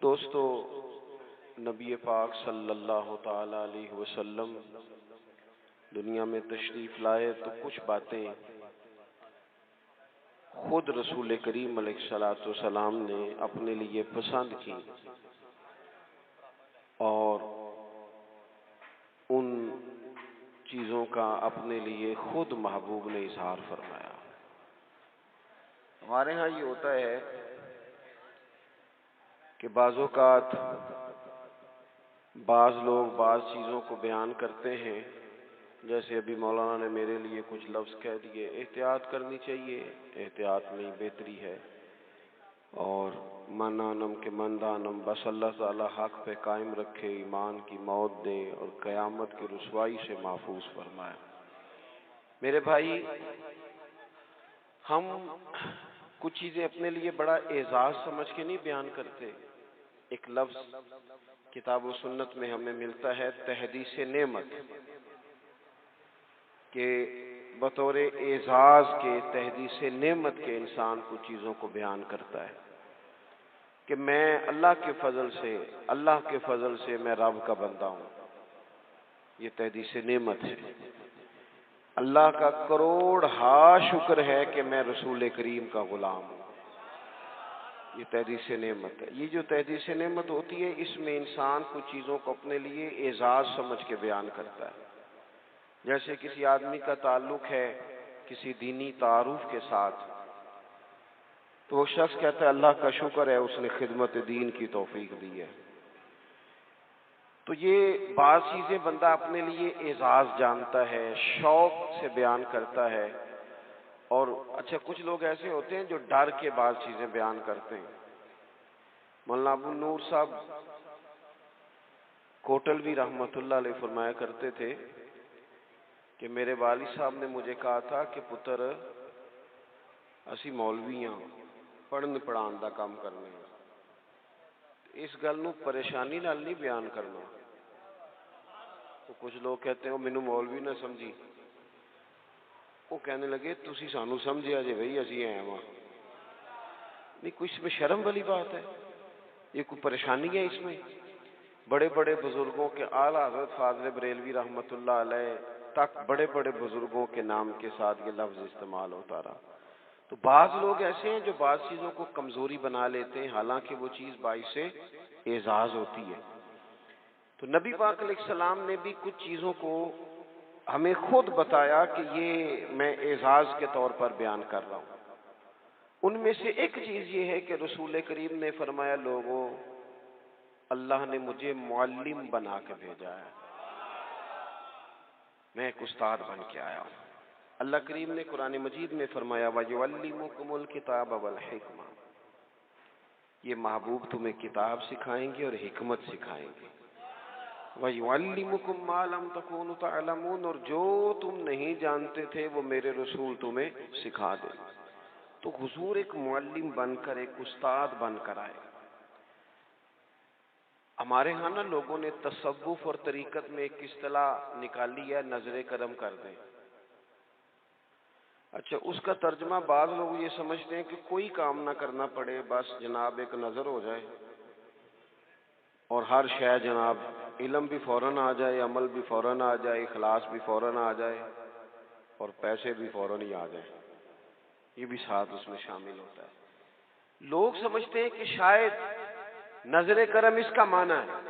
दोस्तों, नबी पाक सल्लल्लाहु ताला अलैहि वसल्लम दुनिया में तशरीफ लाए तो कुछ बातें खुद रसूल करीम अलैहिस्सलातु वस्सलाम ने अपने लिए पसंद की और उन चीज़ों का अपने लिए खुद महबूब ने इजहार फरमाया। हमारे यहाँ ये होता है कि बाज़-औक़ात बाज़ लोग बाज़ चीज़ों को बयान करते हैं, जैसे अभी मौलाना ने मेरे लिए कुछ लफ्ज़ कह दिए। एहतियात करनी चाहिए, एहतियात में ही बेहतरी है। और मनानम के मंदानम, बस अल्लाह ताला हक़ पे कायम रखे, ईमान की मौत दे और क़यामत की रुसवाई से महफूज फरमाए। मेरे भाई, हम कुछ चीज़ें अपने लिए बड़ा एजाज़ समझ के नहीं बयान करते। एक लफ्ज़ किताब व सुन्नत में हमें मिलता है, तहदीस नेमत, के बतौर एजाज़ के तहदीस नेमत के इंसान कुछ चीज़ों को बयान करता है कि मैं अल्लाह के फजल से मैं रब का बंदा हूँ। ये तहदीस नेमत है। अल्लाह का करोड़ हा शुक्र है कि मैं रसूल करीम का गुलाम हूँ। ये तहदीस नेमत है। ये जो तहदीस नेमत होती है, इसमें इंसान कुछ चीज़ों को अपने लिए एजाज़ समझ के बयान करता है। जैसे किसी आदमी का ताल्लुक है किसी दीनी तारुफ के साथ, तो वो शख्स कहता है अल्लाह का शुक्र है उसने खिदमत दीन की तौफीक दी है। तो ये बाज़ चीज़ें बंदा अपने लिए एजाज़ जानता है, शौक से बयान करता है। और अच्छा, कुछ लोग ऐसे होते हैं जो डर के बाज़ चीज़ें बयान करते हैं। मौलाना अबू नूर साहब कोटलवी रहमतुल्लाह अलैह फरमाया करते थे कि मेरे वालिद साहब ने मुझे कहा था कि पुत्र असी मौलवी हाँ, पढ़न पढ़ान का काम करने, इस गल नूं परेशानी नाल नहीं बयान करना। तो कुछ लोग कहते हैं मैनू मौलवी ना समझी। वो कहने लगे तुसी सानू समझिया जे भाई असी है वहां नहीं, कोई इसमें शर्म वाली बात है? ये कोई परेशानी है इसमें? बड़े बड़े बुजुर्गों के, आला हज़रत फाज़िल बरेलवी रहमतुल्लाह अलैह तक बड़े बड़े बुजुर्गों के नाम के साथ ये लफ्ज़ इस्तेमाल होता रहा। तो बाज़ लोग ऐसे हैं जो बाज़ चीज़ों को कमज़ोरी बना लेते हैं, हालांकि वो चीज़ बाइसे एजाज़ होती है। तो नबी पाक अलैहिस्सलाम ने भी कुछ चीज़ों को हमें खुद बताया कि ये मैं एजाज़ के तौर पर बयान कर रहा हूँ। उनमें से एक चीज़ ये है कि रसूल करीम ने फरमाया, लोगों, अल्लाह ने मुझे मुअल्लिम बना के भेजा है, मैं एक उस्ताद बन के आया हूँ। अल्लाह करीम ने कुरान मजीद में फरमाया, वयुअल्लिमुकुमुल किताब वल हिकमा, ये महबूब तुम्हें किताब सिखाएंगे और हिकमत सिखाएंगे। वयुअल्लिमुकुम मा लम तकूनु तअलमून, और जो तुम नहीं जानते थे वो मेरे रसूल तुम्हें सिखा दे। तो हुजूर एक मुअल्लिम बनकर, एक उस्ताद बनकर आए। हमारे यहाँ ना लोगों ने तसव्वुफ और तरीकत में एक इस्तिलाह निकाली है, नजरे करम कर दें। अच्छा, उसका तर्जमा बाज़ लोग ये समझते हैं कि कोई काम ना करना पड़े, बस जनाब एक नजर हो जाए और हर शय जनाब इल्म भी फौरन आ जाए, अमल भी फौरन आ जाए, इखलास भी फौरन आ जाए और पैसे भी फौरन ही आ जाए। ये भी साथ उसमें शामिल होता है। लोग समझते हैं कि शायद नजरे करम इसका माना है,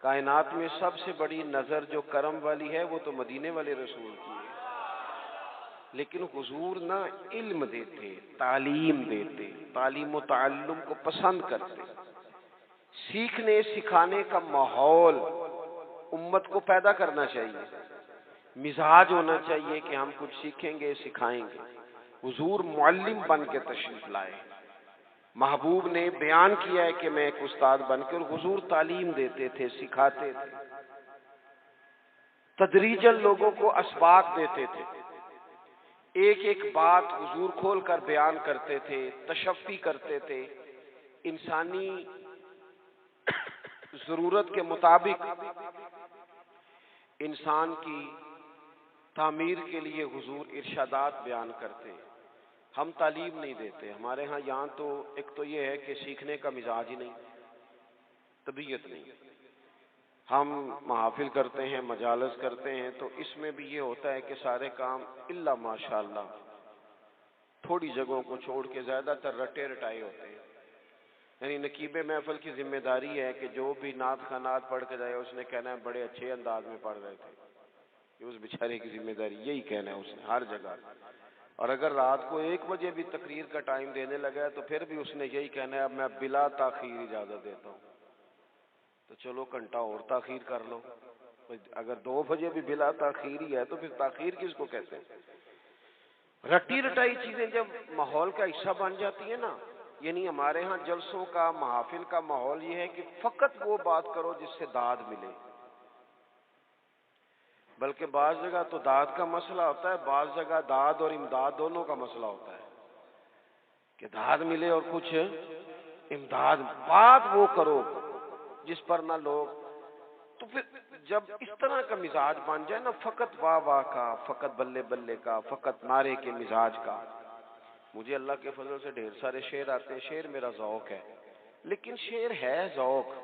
कायनात में सबसे बड़ी नजर जो करम वाली है वो तो मदीने वाले रसूल की है। लेकिन हुजूर ना इल्म देते, तालीम देते, तालीम व ताल्लुम को पसंद करते। सीखने सिखाने का माहौल उम्मत को पैदा करना चाहिए, मिजाज होना चाहिए कि हम कुछ सीखेंगे सिखाएंगे। हुजूर मुअल्लिम बन के तशरीफ लाए। महबूब ने बयान किया है कि मैं एक उस्ताद बनकर, हुजूर तालीम देते थे, सिखाते थे, तदरीजन लोगों को असबाक देते थे, एक एक बात हुजूर खोल कर बयान करते थे, तशफ़ी करते थे। इंसानी जरूरत के मुताबिक इंसान की तामीर के लिए हुजूर इरशादात बयान करते। हम तालीम नहीं देते। हमारे यहाँ तो एक तो ये है कि सीखने का मिजाज ही नहीं, तबीयत नहीं। हम महफिल करते हैं, मजालस करते हैं, तो इसमें भी ये होता है कि सारे काम इल्ला माशाअल्लाह थोड़ी जगहों को छोड़ के ज्यादातर रटे रटाए होते हैं। यानी नकीबे महफिल की जिम्मेदारी है कि जो भी नात खानात पढ़ के जाए उसने कहना है बड़े अच्छे अंदाज में पढ़ रहे थे। ये उस बेचारे की जिम्मेदारी, यही कहना है उसने हर जगह। और अगर रात को 1 बजे भी तकरीर का टाइम देने लगा है तो फिर भी उसने यही कहना है अब मैं बिला ताखीर इजाजत देता हूँ। तो चलो घंटा और ताखीर कर लो। अगर 2 बजे भी बिला ताखीर ही है तो फिर ताखीर किसको कहते हैं? रटी रटाई चीजें जब माहौल का हिस्सा बन जाती है ना, यानी हमारे यहाँ जलसों का महफिल का माहौल ये है कि फकत वो बात करो जिससे दाद मिले। बल्कि बाज जगह तो दाद का मसला होता है, बाज जगह दाद और इमदाद दोनों का मसला होता है कि दाद मिले और कुछ इमदाद। बात वो करो जिस पर ना लोग, तो फिर जब इस तरह का मिजाज बन जाए ना, फकत वाह वाह का, फकत बल्ले बल्ले का, फकत नारे के मिजाज का। मुझे अल्लाह के फजल से ढेर सारे शेर आते हैं, शेर मेरा ज़ौक है, लेकिन शेर है ज़ौक,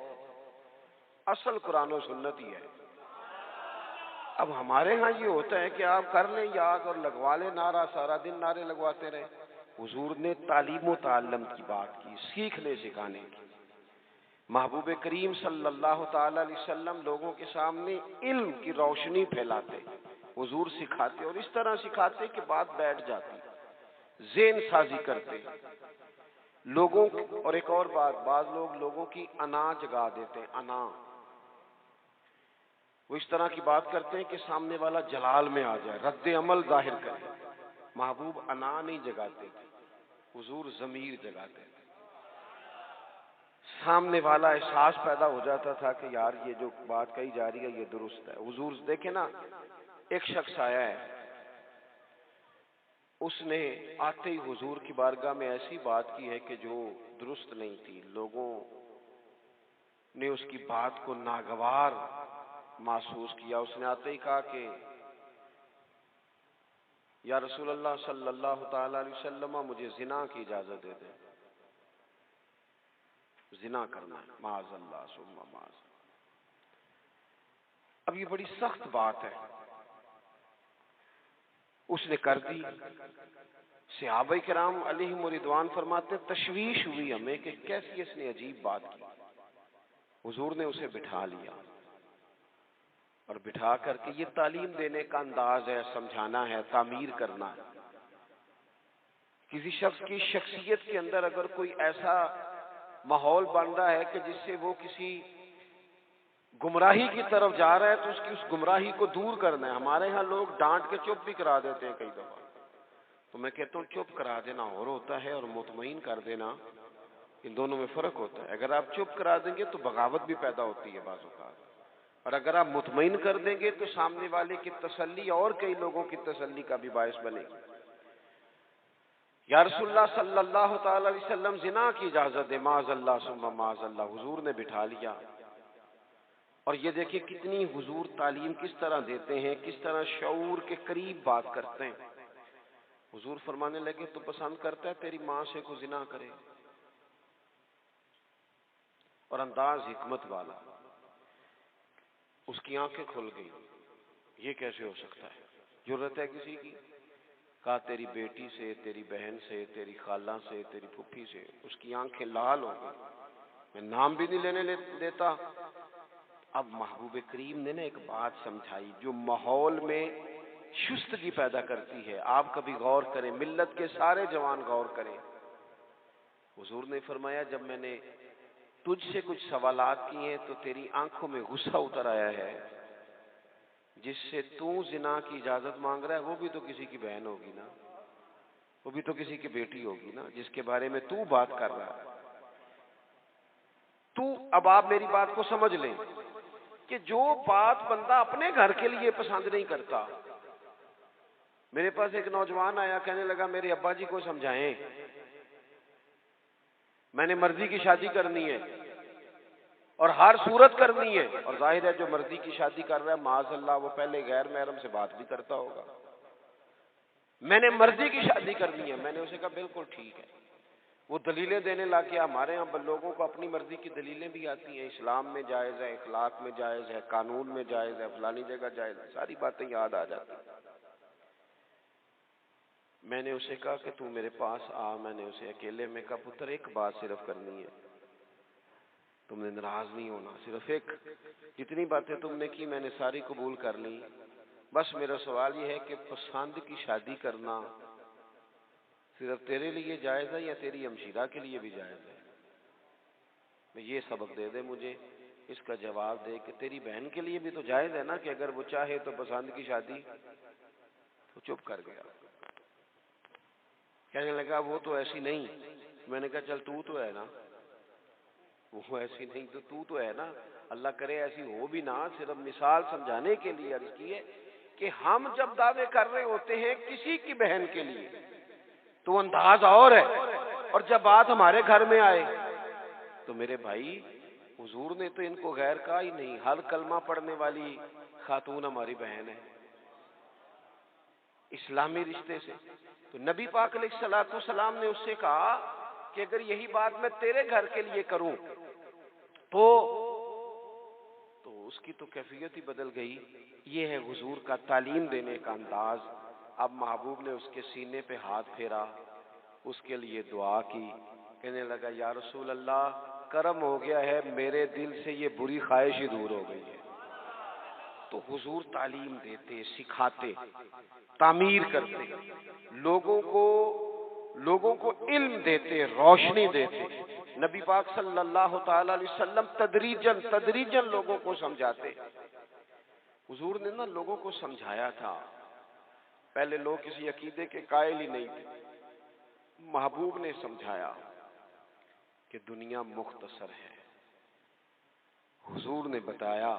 असल कुरान और सुन्नत ही है। अब हमारे यहाँ ये होता है कि आप कर लें याद और लगवा लें नारा, सारा दिन नारे लगवाते रहे। हुजूर ने तालीम व ताल्लुम की बात की, सीखने सिखाने की। महबूब करीम सल्लल्लाहु ताला अलैहि वसल्लम लोगों के सामने इल्म की रोशनी फैलाते, हुजूर सिखाते और इस तरह सिखाते कि बात बैठ जाती, ज़ेन साजी करते लोगों। और एक और बात, बाज लोग लोगों की अना जगा देते हैं, अना। वो इस तरह की बात करते हैं कि सामने वाला जलाल में आ जाए, रद्द अमल जाहिर करे। महबूब अना नहीं जगाते थे, हुजूर ज़मीर जगाते थे। सामने वाला एहसास पैदा हो जाता था कि यार ये जो बात कही जा रही है ये दुरुस्त है। हुजूर देखे ना, एक शख्स आया है, उसने आते ही हुजूर की बारगाह में ऐसी बात की है कि जो दुरुस्त नहीं थी। लोगों ने उसकी बात को नागवार महसूस किया। उसने आते ही कहा कि या रसूल अल्लाह सल्लल्लाहु ताला अलैहि वसल्लम, मुझे जिना की इजाजत दे दें, जिना करना है, माज़अल्लाह सुम्मा माज़। अब ये बड़ी सख्त बात है, उसने कर दी। सहाबा किराम अलैहिम रिदवान फरमाते तशवीश हुई हमें कि कैसी इसने अजीब बात की। हुजूर ने उसे बिठा लिया और बिठा करके ये तालीम देने का अंदाज है, समझाना है, तामीर करना है। किसी शख्स की शख्सियत के अंदर अगर कोई ऐसा माहौल बन रहा है कि जिससे वो किसी गुमराही की तरफ जा रहा है तो उसकी उस गुमराही को दूर करना है। हमारे यहाँ लोग डांट के चुप भी करा देते हैं कई दफा, तो मैं कहता हूँ चुप करा देना और होता है और मुतमईन कर देना, इन दोनों में फर्क होता है। अगर आप चुप करा देंगे तो बगावत भी पैदा होती है बाज़ औक़ात, और अगर आप मुतमईन कर देंगे तो सामने वाले की तसल्ली और कई लोगों की तसल्ली का भी बायस बनेगी। या रसूलुल्लाह सल्लल्लाहु ताला अलैहि वसल्लम जिना की इजाजत दे, माज़अल्लाह सुम्मा माज़अल्लाह। हुजूर ने बिठा लिया। और ये देखिए कितनी हुजूर तालीम किस तरह देते हैं, किस तरह शऊर के करीब बात करते हैं। हुजूर फरमाने लगे तो पसंद करता है तेरी माँ से को जिना करे, और अंदाज हिकमत वाला। उसकी आंखें खुल गई, ये कैसे हो सकता है, जरूरत है किसी की? कहा तेरी बेटी से, तेरी बहन से, तेरी खाला से, तेरी फुफी से। उसकी आंखें लाल हो गई, मैं नाम भी नहीं लेने देता। अब महबूब करीम ने ना एक बात समझाई जो माहौल में शुस्तगी पैदा करती है। आप कभी गौर करें, मिल्लत के सारे जवान गौर करें। हुजूर ने फरमाया जब मैंने तुझसे कुछ सवालात किए हैं तो तेरी आंखों में गुस्सा उतर आया है। जिससे तू जिना की इजाजत मांग रहा है वो भी तो किसी की बहन होगी ना, वो भी तो किसी की बेटी होगी ना, जिसके बारे में तू बात कर रहा है। तू, अब आप मेरी बात को समझ लें कि जो बात बंदा अपने घर के लिए पसंद नहीं करता। मेरे पास एक नौजवान आया, कहने लगा मेरे अब्बा जी को समझाएं, मैंने मर्जी की शादी करनी है और हर सूरत करनी है। और जाहिर है जो मर्जी की शादी कर रहा है माज़अल्लाह वो पहले गैर महरम से बात भी करता होगा। मैंने मर्जी की शादी करनी है। मैंने उसे कहा बिल्कुल ठीक है, वो दलीलें देने लग गया। हमारे यहाँ लोगों को अपनी मर्जी की दलीलें भी आती हैं, इस्लाम में जायज़ है, इखलाक में जायज़ है, कानून में जायज़ है, फलानी जगह जायज़ है, सारी बातें याद आ जाती। मैंने उसे कहा कि तू मेरे पास आ। मैंने उसे अकेले में कहा, पुत्र एक बात सिर्फ करनी है, तुमने नाराज नहीं होना, सिर्फ एक, जितनी बातें तुमने की मैंने सारी कबूल कर ली, बस मेरा सवाल यह है कि पसंद की शादी करना सिर्फ तेरे लिए जायज है या तेरी हमशीरा के लिए भी जायज है? मैं ये सबक दे दे मुझे, इसका जवाब दे कि तेरी बहन के लिए भी तो जायज है ना कि अगर वो चाहे तो पसंद की शादी। तो चुप कर गया, कहने लगा वो तो ऐसी नहीं। मैंने कहा चल तू तो है ना, वो ऐसी नहीं तो तू तो है ना। अल्लाह करे ऐसी हो भी ना, सिर्फ मिसाल समझाने के लिए अर्ज की है कि हम जब दावे कर रहे होते हैं किसी की बहन के लिए तो अंदाज और है, और जब बात हमारे घर में आए तो मेरे भाई हुजूर ने तो इनको गैर कहा ही नहीं, हर कलमा पढ़ने वाली खातून हमारी बहन है इस्लामी रिश्ते से। तो नबी पाक अलैहिस्सलाम ने उससे कहा कि अगर यही बात मैं तेरे घर के लिए करूं तो उसकी तो कैफियत ही बदल गई। ये है हुजूर का तालीम देने का अंदाज। अब महबूब ने उसके सीने पे हाथ फेरा, उसके लिए दुआ की, कहने लगा या रसूल अल्लाह करम हो गया है, मेरे दिल से ये बुरी ख्वाहिश ही दूर हो गई है। तो हुजूर तालीम देते, सिखाते, तामीर करते, लोगों को इल्म देते, रोशनी देते। नबी पाक सल्लल्लाहु ताला अलैहि वसल्लम तदरीजन लोगों को समझाते। हुजूर ने ना लोगों को समझाया था। पहले लोग किसी अकीदे के कायल ही नहीं थे, महबूब ने समझाया कि दुनिया मुख्तसर है। हुजूर ने बताया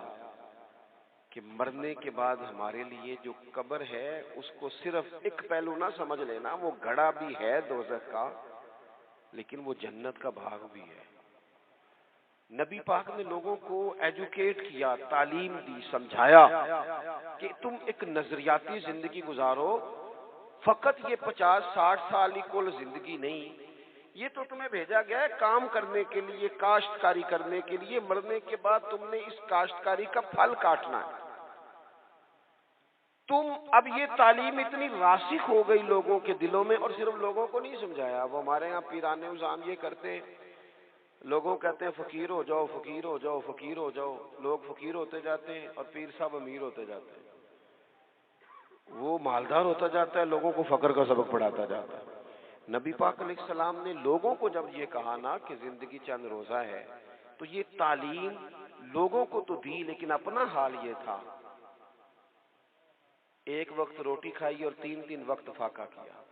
कि मरने के बाद हमारे लिए जो कब्र है उसको सिर्फ एक पहलू ना समझ लेना, वो घड़ा भी है दोज़ख का, लेकिन वो जन्नत का भाग भी है। नबी पाक ने लोगों को एजुकेट किया, तालीम दी, समझाया कि तुम एक नजरियाती जिंदगी गुजारो, फकत ये 50-60 साल की कुल जिंदगी नहीं, ये तो तुम्हें भेजा गया है काम करने के लिए, काश्तकारी करने के लिए। मरने के बाद तुमने इस काश्तकारी का फल काटना है। तुम अब ये तालीम इतनी रासिख हो गई लोगों के दिलों में, और सिर्फ लोगों को नहीं समझाया। वो हमारे यहाँ पीराने उज़ाम ये करते हैं, लोगों कहते हैं फकीर हो जाओ, फकीर हो जाओ, फकीर हो जाओ। लोग फकीर होते जाते हैं और पीर साहब अमीर होते जाते हैं। वो मालदार होता जाता है, लोगों को फकर का सबक पढ़ाता जाता है। नबी पाक अलैहिस्सलाम ने लोगों को जब ये कहा ना कि जिंदगी चंद रोजा है, तो ये तालीम लोगों को तो दी, लेकिन अपना हाल ये था, एक वक्त रोटी खाई और 3-3 वक्त फाका किया।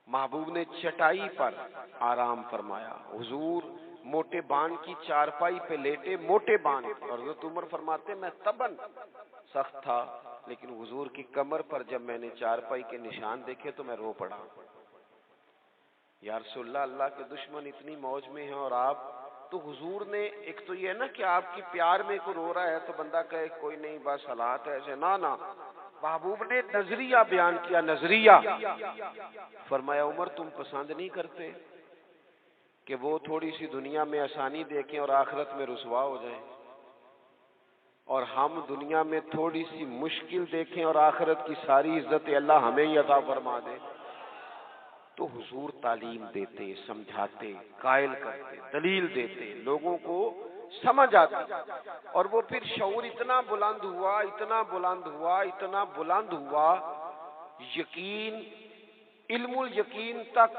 महबूब ने चटाई पर आराम फरमाया। हुजूर मोटे बान की चारपाई पे लेटे, मोटे बान। और हज़रत उमर फरमाते मैं तबन सख्त था, लेकिन हुजूर की कमर पर जब मैंने चारपाई के निशान देखे तो मैं रो पड़ा। या रसूलल्लाह, अल्लाह के दुश्मन इतनी मौज में हैं और आप तो। हुजूर ने एक तो ये है ना कि आपकी प्यार में कोई रो रहा है तो बंदा कहे कोई नहीं बस हालात है ऐसे, ना ना। महबूब ने नजरिया बयान किया, नजरिया। फरमाया उमर तुम पसंद नहीं करते कि वो थोड़ी सी दुनिया में आसानी देखें और आखिरत में रुसवा हो जाए, और हम दुनिया में थोड़ी सी मुश्किल देखें और आखिरत की सारी इज्जत अल्लाह हमें ही अता फरमा दे। तो हुजूर तालीम देते, समझाते, कायल करते, दलील देते, लोगों को समझ आती। और वो फिर शऊर इतना बुलंद हुआ, इतना बुलंद हुआ, इतना बुलंद हुआ, यकीन इल्मुल यकीन तक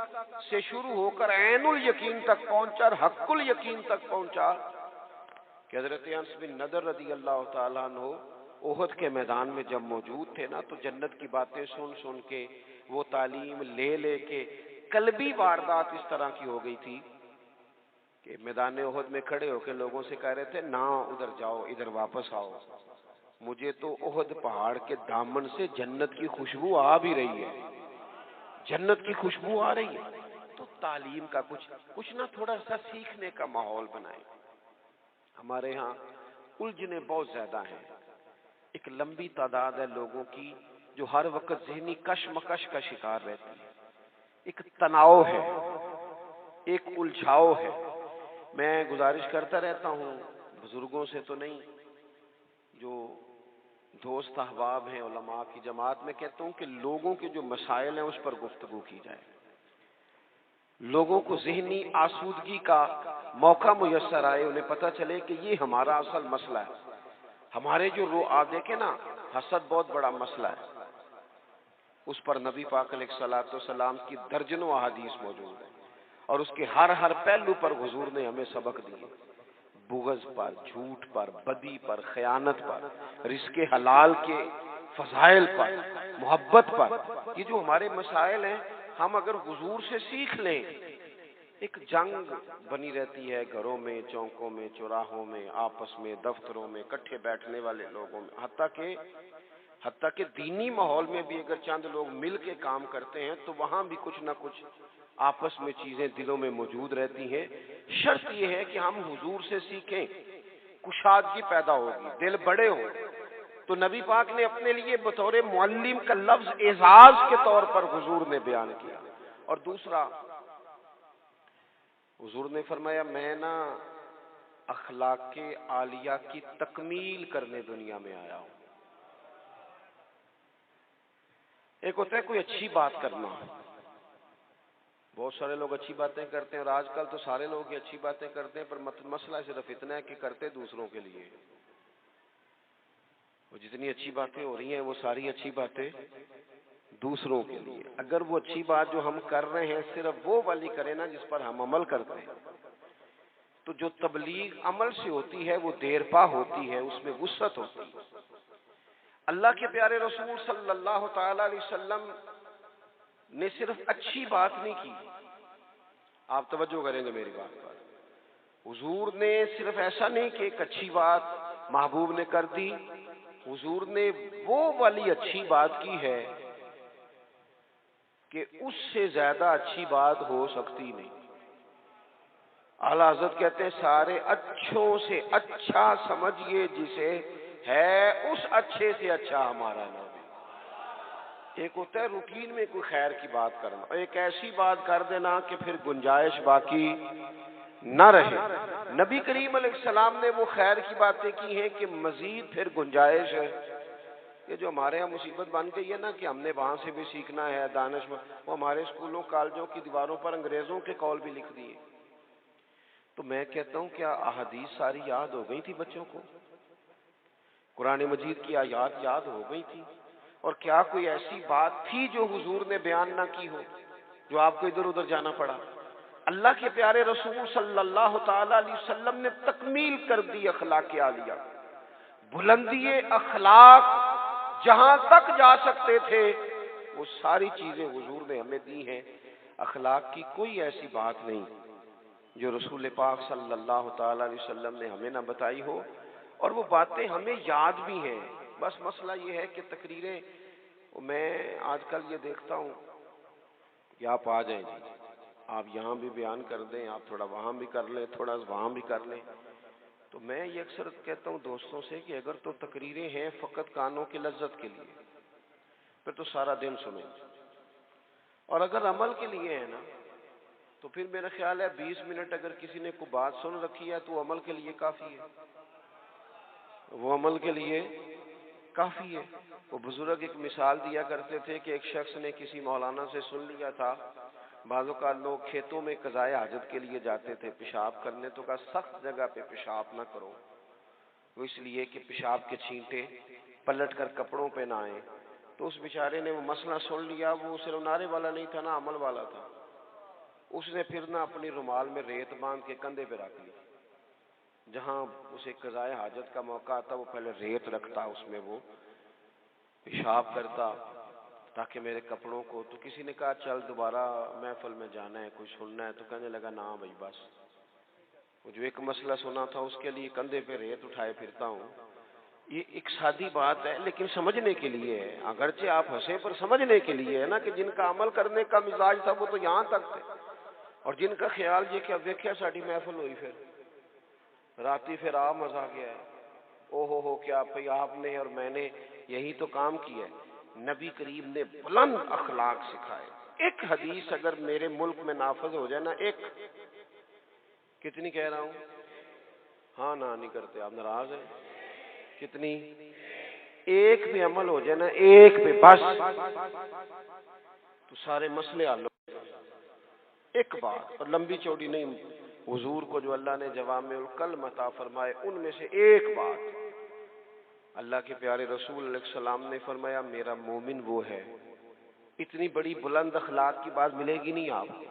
से शुरू होकर ऐनुल यकीन तक पहुंचा और हक्कुल यकीन तक पहुंचा कि हज़रत अनस बिन नदर रज़ी अल्लाह तआला अन्हु ओहद के मैदान में जब मौजूद थे ना, तो जन्नत की बातें सुन सुन के, वो तालीम ले लेके कल्बी वारदात इस तरह की हो गई थी कि मैदान ओहद में खड़े होकर लोगों से कह रहे थे ना उधर जाओ, इधर वापस आओ, मुझे तो ओहद पहाड़ के दामन से जन्नत की खुशबू आ भी रही है, जन्नत की खुशबू आ रही है। तो तालीम का कुछ ना थोड़ा सा सीखने का माहौल बनाए। हमारे यहाँ उलझने बहुत ज्यादा हैं। एक लंबी तादाद है लोगों की जो हर वक्त ज़हनी कशमकश का शिकार रहती है। एक तनाव है, एक उलझाव है। मैं गुजारिश करता रहता हूँ बुजुर्गों से तो नहीं, जो दोस्त अहबाब हैं उलमा की जमात में, कहता हूँ कि लोगों के जो मसाइल हैं उस पर गुफ्तगू की जाए, लोगों को ज़हनी आसूदगी का मौका मुयस्सर आए, उन्हें पता चले कि ये हमारा असल मसला है। हमारे जो देखे ना, हसद बहुत बड़ा मसला है, उस पर नबी पाक अलैहिस्सलाम की दर्जनों अहादीस मौजूद है और उसके हर पहलू पर हुजूर ने हमें सबक दिए। बुग़्ज़ पर, झूठ पर, बदी पर, खयानत पर, रिज़्क़े हलाल के फज़ाइल पर, मोहब्बत पर, ये जो हमारे मसाइल हैं, हम अगर हुजूर से सीख लें, एक जंग बनी रहती है घरों में, चौकों में, चौराहों में, आपस में, दफ्तरों में, इकट्ठे बैठने वाले लोगों में, हत्ता के दीनी माहौल में भी अगर चंद लोग मिल के काम करते हैं तो वहां भी कुछ ना कुछ आपस में चीजें दिलों में मौजूद रहती हैं। शर्त यह है कि हम हुजूर से सीखें, कुशादगी पैदा होगी, दिल बड़े हो। तो नबी पाक ने अपने लिए बतौर मुअल्लिम का लफ्ज एजाज के तौर पर हुजूर ने बयान किया। और दूसरा, हुजूर ने फरमाया, मैं ना अखलाके आलिया की तकमील करने दुनिया में आया हूं। एक होता है कोई अच्छी बात करना, बहुत सारे लोग अच्छी बातें करते हैं और आजकल तो सारे लोग ही अच्छी बातें करते हैं, पर मसला सिर्फ इतना है कि करते दूसरों के लिए। वो जितनी अच्छी बातें हो रही हैं वो सारी अच्छी बातें दूसरों के लिए। अगर वो अच्छी बात जो हम कर रहे हैं सिर्फ वो वाली करें ना जिस पर हम अमल करते हैं, तो जो तबलीग अमल से होती है वो देरपा होती है, उसमें वुसअत होती है। अल्लाह के प्यारे रसूल सल्लल्लाहु तआला अलैहि वसल्लम ने सिर्फ अच्छी बात नहीं की, आप तवज्जो करेंगे मेरी बात पर। हुजूर ने सिर्फ ऐसा नहीं कि एक अच्छी बात महबूब ने कर दी, हुजूर ने वो वाली अच्छी बात की है कि उससे ज्यादा अच्छी बात हो सकती नहीं। आला हज़रत कहते हैं, सारे अच्छों से अच्छा समझिए जिसे है, उस अच्छे से अच्छा हमारा नबी। एक होता है रूटीन में कोई खैर की बात करना, और एक ऐसी बात कर देना कि फिर गुंजाइश बाकी न रहे। नबी करीम अलैहिस्सलाम ने वो खैर की बातें की हैं कि मजीद फिर गुंजाइश है। ये जो हमारे यहाँ मुसीबत बन गई है ना कि हमने वहां से भी सीखना है, दानिश, वो हमारे स्कूलों कॉलेजों की दीवारों पर अंग्रेजों के कौल भी लिख दिए। तो मैं कहता हूँ, क्या अहादीस सारी याद हो गई थी बच्चों को? कुरान मजीद की आयात याद हो गई थी? और क्या कोई ऐसी बात थी जो हुजूर ने बयान ना की हो, जो आपको इधर उधर जाना पड़ा? अल्लाह के प्यारे रसूल सल्लल्लाहु तआला अलैहि वसल्लम ने तकमील कर दी अखलाक आलिया। बुलंदी अखलाक जहां तक जा सकते थे वो सारी चीजें हुजूर ने हमें दी हैं। अखलाक की कोई ऐसी बात नहीं जो रसूल पाक सल्लल्लाहु तआला अलैहि वसल्लम ने हमें ना बताई हो, और वो बातें हमें याद भी हैं। बस मसला ये है कि तकरीरें, मैं आजकल ये देखता हूँ कि आप आ जाएं जी, आप यहाँ भी बयान कर दें, आप थोड़ा वहाँ भी कर लें, थोड़ा वहाँ भी कर लें। तो मैं ये अक्सर कहता हूँ दोस्तों से कि अगर तो तकरीरें हैं फ़कत कानों की लज्जत के लिए, फिर तो सारा दिन सुने, और अगर अमल के लिए है ना, तो फिर मेरा ख्याल है 20 मिनट अगर किसी ने कोई बात सुन रखी है तो वो अमल के लिए काफ़ी है, वो अमल के लिए काफ़ी है। वो बुजुर्ग एक मिसाल दिया करते थे कि एक शख्स ने किसी मौलाना से सुन लिया था, बाज़ों का लोग खेतों में क़ज़ाए हाजत के लिए जाते थे पेशाब करने, तो कहा सख्त जगह पे पेशाब ना करो, वो इसलिए कि पेशाब के छींटे पलट कर कपड़ों पे ना आए। तो उस बेचारे ने वो मसला सुन लिया, वो सिर्फ नारे वाला नहीं था ना अमल वाला था। उसने फिर ना अपनी रुमाल में रेत बांध के कंधे पे रख ली, जहां उसे क़ज़ाए हाजत का मौका आता वो पहले रेत रखता, उसमें वो पेशाब करता ताकि मेरे कपड़ों को। तो किसी ने कहा चल दोबारा महफिल में जाना है, कुछ सुनना है, तो कहने लगा ना भाई बस, वो जो एक मसला सुना था उसके लिए कंधे पे रेत उठाए फिरता हूँ। ये एक सादी बात है लेकिन समझने के लिए है, अगरचे आप हंसे पर समझने के लिए है ना, कि जिनका अमल करने का मिजाज था वो तो यहाँ तक थे, और जिनका ख्याल ये कि अब देखिए साड़ी महफिल हुई, फिर राती फिर आ मजा गया है, ओहो हो क्या भाई आपने और मैंने यही तो काम किया है। नबी करीम ने बुलंद अखलाक सिखाए। एक हदीस अगर मेरे मुल्क में नाफज हो जाए ना, एक कितनी कह रहा हूं? हाँ ना नहीं करते, आप नाराज हैं? कितनी? एक पे अमल हो जाए ना, एक पे बस, तो सारे मसले हल हो। एक बात, और लंबी चौड़ी नहीं, हुजूर को जो अल्लाह ने जवामिउल कल्म अता फरमाए उनमें से एक बात, अल्लाह के प्यारे रसूल अलैहि सलाम ने फरमाया मेरा मोमिन वो है। इतनी बड़ी बुलंद अखलाक की बात मिलेगी नहीं आपको।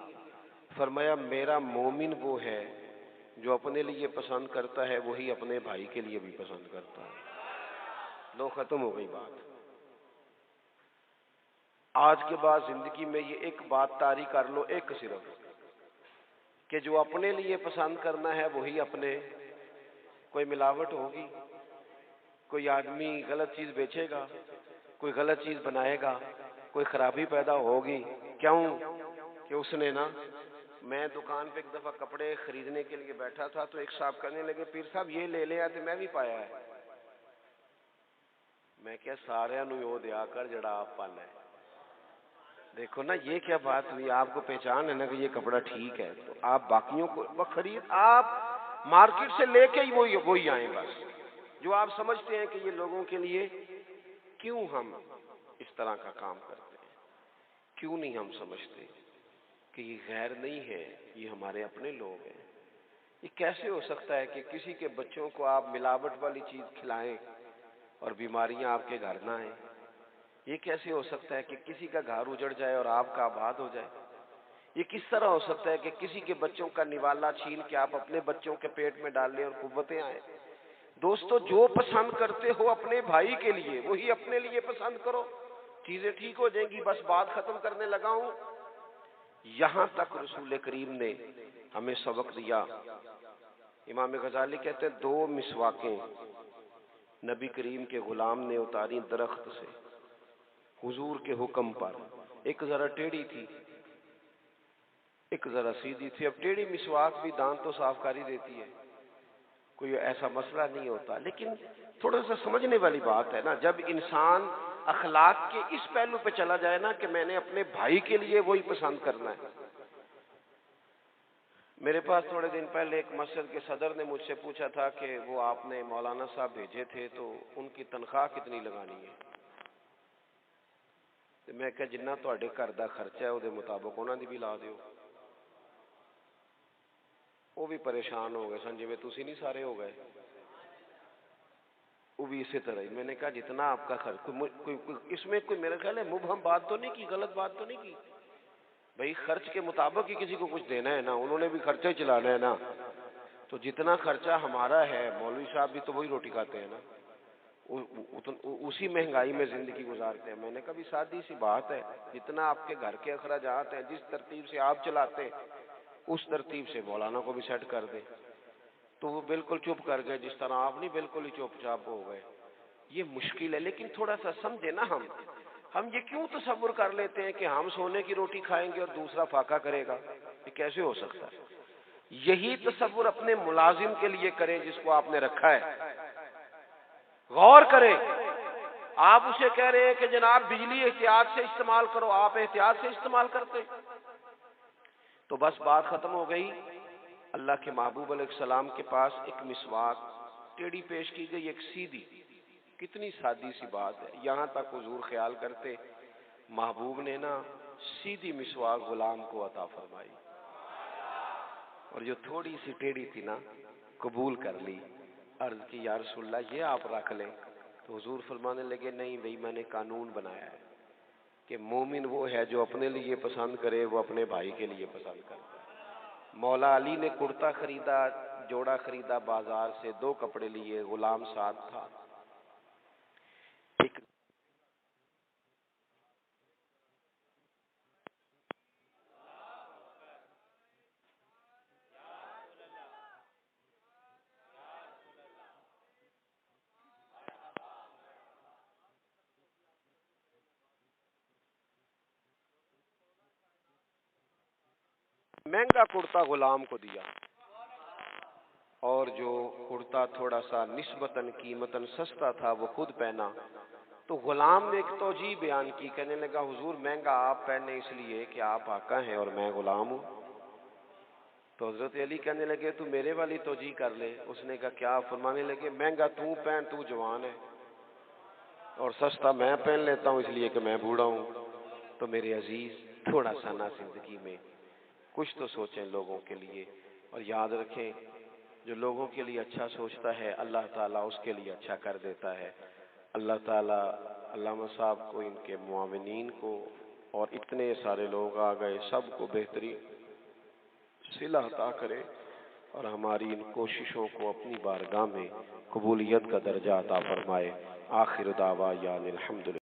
फरमाया मेरा मोमिन वो है जो अपने लिए पसंद करता है वही अपने भाई के लिए भी पसंद करता है। लो, खत्म हो गई बात। आज के बाद जिंदगी में ये एक बात तारी कर लो, एक सिर्फ, कि जो अपने लिए पसंद करना है वही अपने। कोई मिलावट होगी, कोई आदमी गलत चीज बेचेगा, कोई गलत चीज बनाएगा, कोई खराबी पैदा होगी। क्यों? कि उसने ना, मैं दुकान पे एक दफा कपड़े खरीदने के लिए बैठा था तो एक साहब कहने लगे पीर साहब ये ले ले तो मैं भी पाया है। मैं क्या सारे नु दिया कर जड़ा आप पाला है। देखो ना ये क्या बात हुई, आपको पहचान है ना कि ये कपड़ा ठीक है, तो आप बाकियों को खरीद, आप मार्केट से लेके ही वही आए बस, जो आप समझते हैं कि ये लोगों के लिए। क्यों हम इस तरह का काम करते हैं? क्यों नहीं हम समझते कि ये गैर नहीं है, ये हमारे अपने लोग हैं। ये कैसे हो सकता है कि किसी के बच्चों को आप मिलावट वाली चीज खिलाएं और बीमारियां आपके घर ना आए? ये कैसे हो सकता है कि किसी का घर उजड़ जाए और आपका आबाद हो जाए? ये किस तरह हो सकता है कि किसी के बच्चों का निवाला छीन के आप अपने बच्चों के पेट में डाल लें और कुव्वतें आए? दोस्तों, जो पसंद करते हो अपने भाई के लिए वही अपने लिए पसंद करो, चीजें ठीक हो जाएंगी। बस बात खत्म करने लगा हूं। यहां तक रसूल करीम ने हमें सबक दिया। इमाम गजाली कहते हैं 2 मिसवाकें नबी करीम के गुलाम ने उतारी दरख्त से हुजूर के हुक्म पर। एक जरा टेढ़ी थी, एक जरा सीधी थी। अब टेढ़ी मिसवाक भी दांत तो साफ कर ही देती है, कोई ऐसा मसला नहीं होता, लेकिन थोड़ा सा समझने वाली बात है ना। जब इंसान अखलाक के इस पहलू पे चला जाए ना कि मैंने अपने भाई के लिए वही पसंद करना है। मेरे पास थोड़े दिन पहले एक मस्जिद के सदर ने मुझसे पूछा था कि वो आपने मौलाना साहब भेजे थे तो उनकी तनख्वाह कितनी लगानी है? तो मैं क्या जिन्ना तुहाडे घर दा खर्चा है उहदे मुताबिक उन्हां दी भी ला दिओ। वो भी परेशान हो गए सन, जिवें तुसीं नहीं सारे हो गए, वो भी इसी तरह ही। मैंने कहा जितना आपका खर्च, कोई इसमें कोई मेरा ख्याल है मुबहम बात तो नहीं की, गलत बात तो नहीं की। भाई खर्च के मुताबिक ही किसी को कुछ देना है ना, उन्होंने भी खर्चा ही चलाना है ना। तो जितना खर्चा हमारा है, मौलवी साहब भी तो वही रोटी खाते हैं ना, उसी महंगाई में जिंदगी गुजारते हैं। मैंने कहा भी सादी सी बात है, जितना आपके घर के अखराजात हैं, जिस तरतीब से आप चलाते हैं उस तरतीब से मौलाना को भी सेट कर दे। तो वो बिल्कुल चुप कर गए, जिस तरह आप नहीं बिल्कुल ही चुपचाप हो गए। ये मुश्किल है, लेकिन थोड़ा सा समझे ना। हम ये क्यों तसव्वुर कर लेते हैं कि हम सोने की रोटी खाएंगे और दूसरा फाका करेगा? ये कैसे हो सकता है? यही तसव्वुर अपने मुलाजिम के लिए करें जिसको आपने रखा है। गौर करें, आप उसे कह रहे हैं कि जनाब बिजली एहतियात से इस्तेमाल करो, आप एहतियात से इस्तेमाल करते, तो बस बात खत्म हो गई। अल्लाह के महबूब अलैहिस्सलाम के पास एक मिसवाक टेढ़ी पेश की गई, एक सीधी। कितनी सादी सी बात है। यहां तक हुजूर ख्याल करते महबूब ने ना सीधी मिसवाक गुलाम को अता फरमाई, और जो थोड़ी सी टेढ़ी थी ना कबूल कर ली। अर्ज की या रसूलल्लाह ये आप रख लें। तो हुजूर फरमाने लगे नहीं भाई, मैंने कानून बनाया है कि मोमिन वो है जो अपने लिए पसंद करे वो अपने भाई के लिए पसंद करे। मौला अली ने कुर्ता खरीदा, जोड़ा खरीदा बाजार से, 2 कपड़े लिए, गुलाम साथ था। एक महंगा कुर्ता गुलाम को दिया, और जो कुर्ता थोड़ा सा निस्बतन कीमतन सस्ता था वो खुद पहना। तो गुलाम ने एक तौजी बयान की, कहने लगा हुजूर महंगा आप पहने इसलिए कि आप आका हैं और मैं गुलाम हूं। तो हजरत अली कहने लगे तू मेरे वाली तोजी कर ले। उसने कहा क्या? फरमाने लगे महंगा तू पहन, तू जवान है, और सस्ता मैं पहन लेता हूँ इसलिए कि मैं बूढ़ा हूँ। तो मेरे अजीज थोड़ा सा ना जिंदगी में कुछ तो सोचें लोगों के लिए, और याद रखें जो लोगों के लिए अच्छा सोचता है अल्लाह ताला उसके लिए अच्छा कर देता है। अल्लाह ताला अल्लामा साहब को, इनके मुआविनीन को, और इतने सारे लोग आ गए सबको बेहतरीन सिला अता करे और हमारी इन कोशिशों को अपनी बारगाह में कबूलियत का दर्जा अता फरमाए। आखिर दावा यानिल हम्दुलिल्लाह।